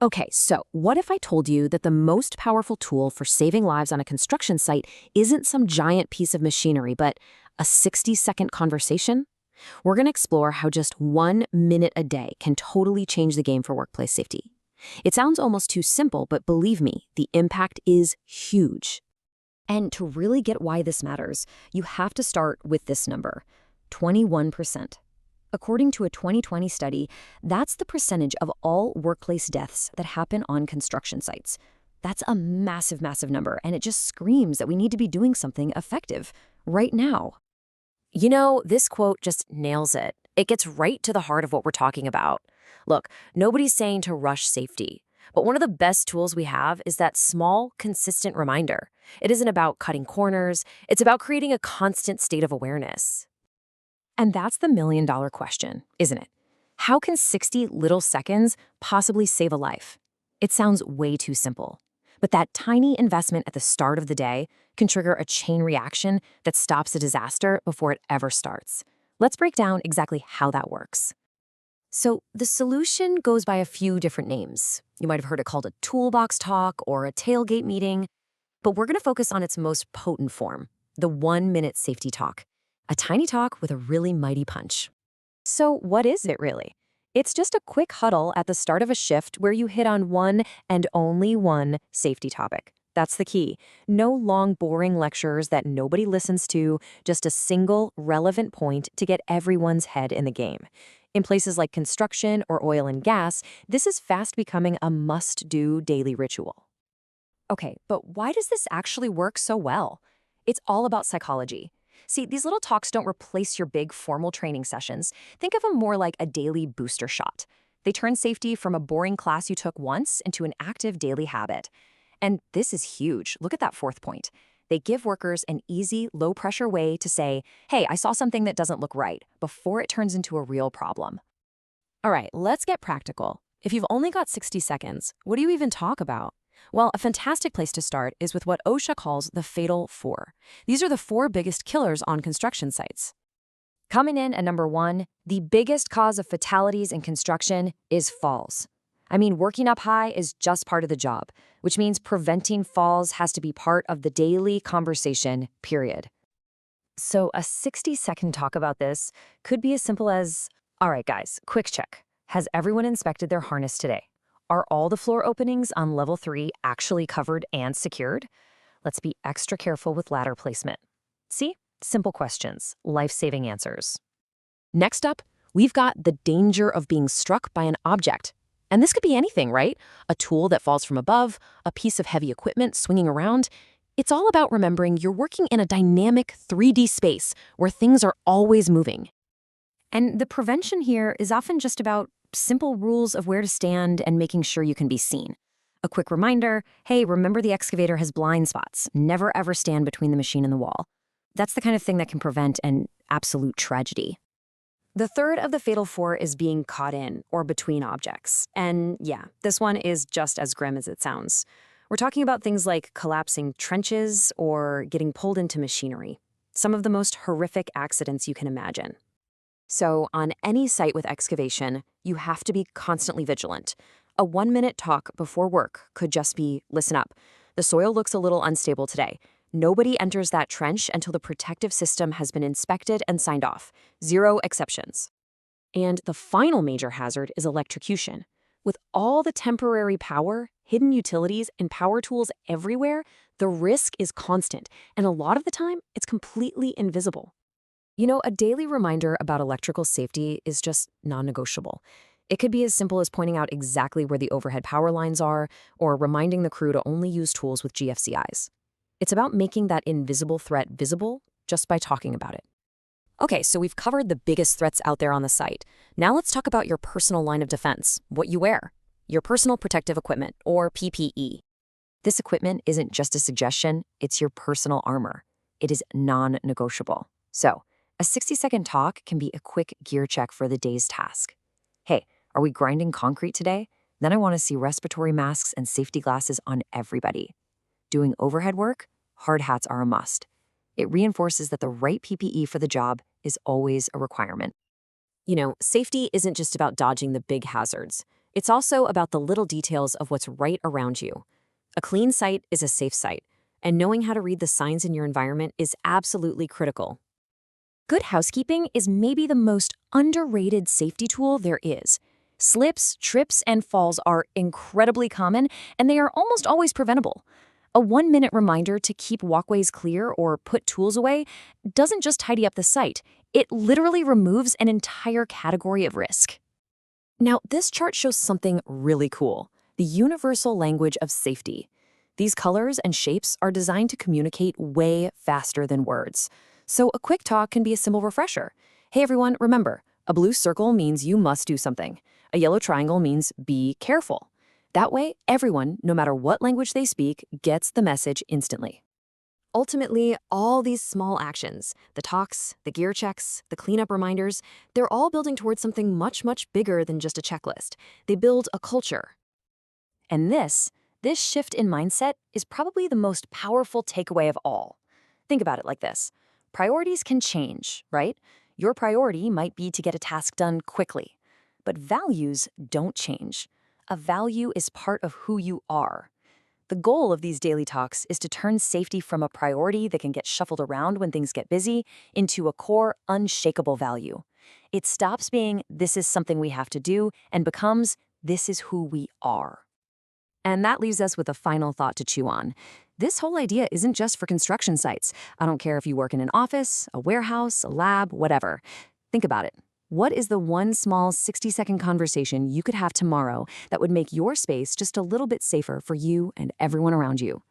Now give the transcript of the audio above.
Okay, so what if I told you that the most powerful tool for saving lives on a construction site isn't some giant piece of machinery, but a 60-second conversation? We're going to explore how just 1 minute a day can totally change the game for workplace safety. It sounds almost too simple, but believe me, the impact is huge. And to really get why this matters, you have to start with this number, 21%. According to a 2020 study, that's the percentage of all workplace deaths that happen on construction sites. That's a massive, massive number, and it just screams that we need to be doing something effective right now. You know, this quote just nails it. It gets right to the heart of what we're talking about. Look, nobody's saying to rush safety, but one of the best tools we have is that small, consistent reminder. It isn't about cutting corners, it's about creating a constant state of awareness. And that's the million-dollar question, isn't it? How can 60 little seconds possibly save a life? It sounds way too simple. But that tiny investment at the start of the day can trigger a chain reaction that stops a disaster before it ever starts. Let's break down exactly how that works. So the solution goes by a few different names. You might have heard it called a toolbox talk or a tailgate meeting, but we're going to focus on its most potent form, the 1-minute safety talk. A tiny talk with a really mighty punch. So what is it really? It's just a quick huddle at the start of a shift where you hit on one and only one safety topic. That's the key. No long, boring lectures that nobody listens to, just a single, relevant point to get everyone's head in the game. In places like construction or oil and gas, this is fast becoming a must-do daily ritual. Okay, but why does this actually work so well? It's all about psychology. See, these little talks don't replace your big formal training sessions. Think of them more like a daily booster shot. They turn safety from a boring class you took once into an active daily habit. And this is huge. Look at that fourth point. They give workers an easy, low-pressure way to say, hey, I saw something that doesn't look right, before it turns into a real problem. All right, let's get practical. If you've only got 60 seconds, what do you even talk about? Well, a fantastic place to start is with what OSHA calls the Fatal Four. These are the 4 biggest killers on construction sites. Coming in at number 1, the biggest cause of fatalities in construction is falls. I mean, working up high is just part of the job, which means preventing falls has to be part of the daily conversation, period. So a 60-second talk about this could be as simple as, all right, guys, quick check. Has everyone inspected their harness today? Are all the floor openings on level 3 actually covered and secured? Let's be extra careful with ladder placement. See? Simple questions, life-saving answers. Next up, we've got the danger of being struck by an object. And this could be anything, right? A tool that falls from above, a piece of heavy equipment swinging around. It's all about remembering you're working in a dynamic 3D space where things are always moving. And the prevention here is often just about simple rules of where to stand and making sure you can be seen. A quick reminder, hey, remember the excavator has blind spots. Never ever stand between the machine and the wall. That's the kind of thing that can prevent an absolute tragedy. The third of the Fatal Four is being caught in or between objects. And yeah, this one is just as grim as it sounds. We're talking about things like collapsing trenches or getting pulled into machinery. Some of the most horrific accidents you can imagine. So on any site with excavation, you have to be constantly vigilant. A 1-minute talk before work could just be, listen up, the soil looks a little unstable today. Nobody enters that trench until the protective system has been inspected and signed off. 0 exceptions. And the final major hazard is electrocution. With all the temporary power, hidden utilities, and power tools everywhere, the risk is constant, and a lot of the time, it's completely invisible. You know, a daily reminder about electrical safety is just non-negotiable. It could be as simple as pointing out exactly where the overhead power lines are, or reminding the crew to only use tools with GFCIs. It's about making that invisible threat visible just by talking about it. Okay, so we've covered the biggest threats out there on the site. Now let's talk about your personal line of defense, what you wear, your personal protective equipment, or PPE. This equipment isn't just a suggestion, it's your personal armor. It is non-negotiable. So, a 60-second talk can be a quick gear check for the day's task. Hey, are we grinding concrete today? Then I want to see respiratory masks and safety glasses on everybody. Doing overhead work? Hard hats are a must. It reinforces that the right PPE for the job is always a requirement. You know, safety isn't just about dodging the big hazards. It's also about the little details of what's right around you. A clean site is a safe site, and knowing how to read the signs in your environment is absolutely critical. Good housekeeping is maybe the most underrated safety tool there is. Slips, trips, and falls are incredibly common, and they are almost always preventable. A 1-minute reminder to keep walkways clear or put tools away doesn't just tidy up the site, it literally removes an entire category of risk. Now, this chart shows something really cool: the universal language of safety. These colors and shapes are designed to communicate way faster than words. So a quick talk can be a simple refresher. Hey everyone, remember, a blue circle means you must do something. A yellow triangle means be careful. That way, everyone, no matter what language they speak, gets the message instantly. Ultimately, all these small actions, the talks, the gear checks, the cleanup reminders, they're all building towards something much, much bigger than just a checklist. They build a culture. And this shift in mindset is probably the most powerful takeaway of all. Think about it like this. Priorities can change, right? Your priority might be to get a task done quickly. But values don't change. A value is part of who you are. The goal of these daily talks is to turn safety from a priority that can get shuffled around when things get busy into a core, unshakable value. It stops being, this is something we have to do, and becomes, this is who we are. And that leaves us with a final thought to chew on. This whole idea isn't just for construction sites. I don't care if you work in an office, a warehouse, a lab, whatever. Think about it. What is the one small 60-second conversation you could have tomorrow that would make your space just a little bit safer for you and everyone around you?